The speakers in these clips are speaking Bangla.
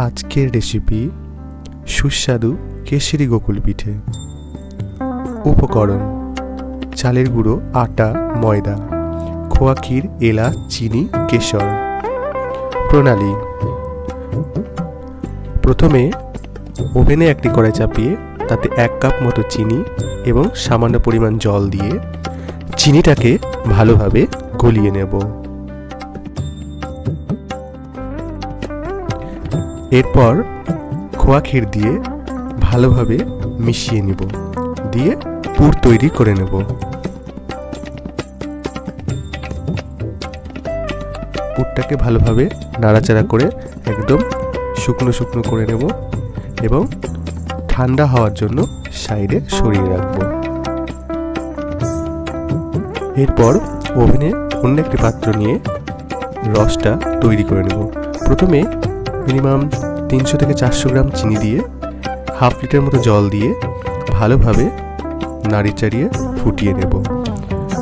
আজকের রেসিপি সুস্বাদু কেশরি গোকুল পিঠে। উপকরণ: চালের গুঁড়ো, আটা, ময়দা, খোয়া ক্ষীর, এলাচ, চিনি, কেশর। প্রণালী: প্রথমে ওভেনে একটি কড়াই চাপিয়ে তাতে 1 কাপ মতো চিনি এবং সামান্য পরিমাণ জল দিয়ে চিনিটাকে ভালোভাবে গলিয়ে নেব। এরপর খোয়া ক্ষীর দিয়ে ভালোভাবে মিশিয়ে নেব, দিয়ে পুর তৈরি করে নেব। পুরটাকে ভালোভাবে নাড়াচাড়া করে একদম শুকনো শুকনো করে নেব এবং ঠান্ডা হওয়ার জন্য সাইডে সরিয়ে রাখব। এরপর ওভেনে অন্য একটি পাত্র নিয়ে রসটা তৈরি করে নেব। প্রথমে মিনিমাম 300 থেকে 400 গ্রাম চিনি দিয়ে 1/2 লিটার মতো জল দিয়ে ভালোভাবে নাড়ি চাড়িয়ে ফুটিয়ে নেব।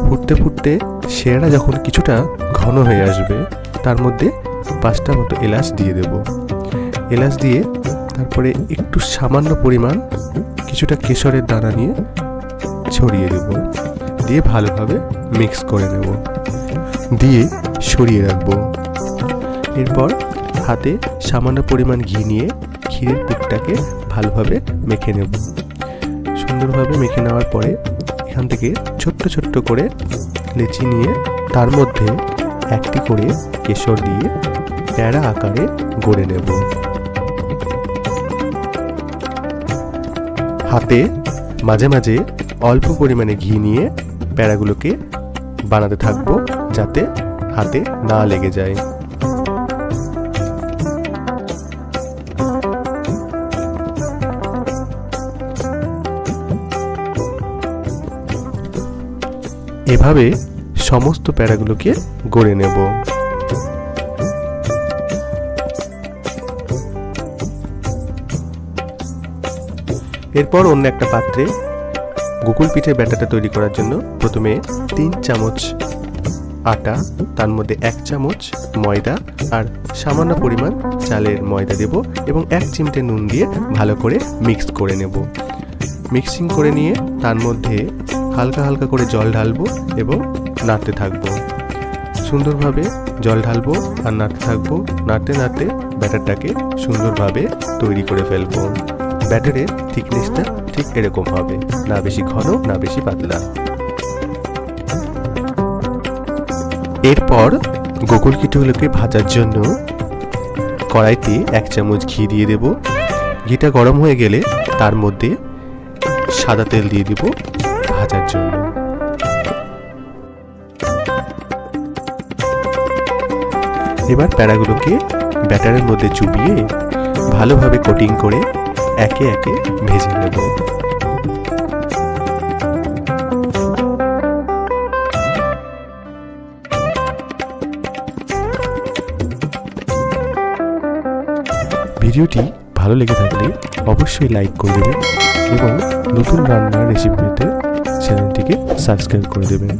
ফুটতে ফুটতে সেরা যখন কিছুটা ঘন হয়ে আসবে তার মধ্যে 5টা মতো এলাচ দিয়ে দেব। এলাচ দিয়ে তারপরে একটু সামান্য পরিমাণ কিছুটা কেশরের দানা নিয়ে ছড়িয়ে দেব, দিয়ে ভালোভাবে মিক্স করে নেব, দিয়ে সরিয়ে রাখব। এরপর হাতে সামান্য পরিমাণ ঘি নিয়ে ক্ষীরের পুরটাকে ভালোভাবে মেখে নেব। সুন্দরভাবে মেখে নেওয়ার পরে এখান থেকে ছোট্ট ছোট্ট করে লেচি নিয়ে তার মধ্যে একটি করে কেশর দিয়ে প্যাড়া আকারে গড়ে নেব। হাতে মাঝে মাঝে অল্প পরিমাণে ঘি নিয়ে প্যাড়াগুলোকে বানাতে থাকবো যাতে হাতে না লেগে যায়। এভাবে সমস্ত প্যাড়াগুলোকে গড়ে নেব। এরপর অন্য একটা পাত্রে গোকুল পিঠে ব্যাটারটা তৈরি করার জন্য প্রথমে 3 চামচ আটা, তার মধ্যে 1 চামচ ময়দা আর সামান্য পরিমাণ চালের ময়দা দেব এবং 1 চিমটে নুন দিয়ে ভালো করে মিক্স করে নেব। মিক্সিং করে নিয়ে তার মধ্যে হালকা হালকা করে জল ঢালবো এবং নাড়তে থাকবো। সুন্দরভাবে জল ঢালবো আর নাড়তে থাকবো। নাড়তে নাড়তে ব্যাটারটাকে সুন্দরভাবে তৈরি করে ফেলবো। ব্যাটারের থিকনেসটা ঠিক এরকম হবে, না বেশি ঘন না বেশি পাতলা। এরপর গোকুল পিঠেগুলোকে ভাজার জন্য কড়াইতে 1 চামচ ঘি দিয়ে দেব। ঘিটা গরম হয়ে গেলে তার মধ্যে সাদা তেল দিয়ে দিব ভাজার জন্য। এবার প্যাড়াগুলোকে ব্যাটারের মধ্যে চুবিয়ে ভালোভাবে কোটিং করে একে একে ভেজে নেব। ভিডিওটি ভালো লেগে থাকলে অবশ্যই লাইক করে দেবেন এবং নতুন রান্নার রেসিপি পেতে চ্যানেলটিকে সাবস্ক্রাইব করে দেবেন।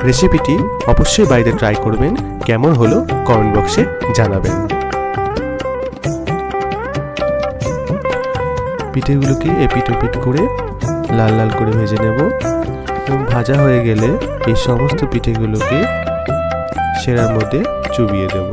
রেসিপিটি অবশ্যই বাড়িতে ট্রাই করবেন, কেমন হলো কমেন্ট বক্সে জানাবেন। পিঠেগুলোকে এপিট ওপিট করে লাল লাল করে ভেজে নেব এবং ভাজা হয়ে গেলে এই সমস্ত পিঠেগুলোকে সেরার মধ্যে চুবিয়ে দেব।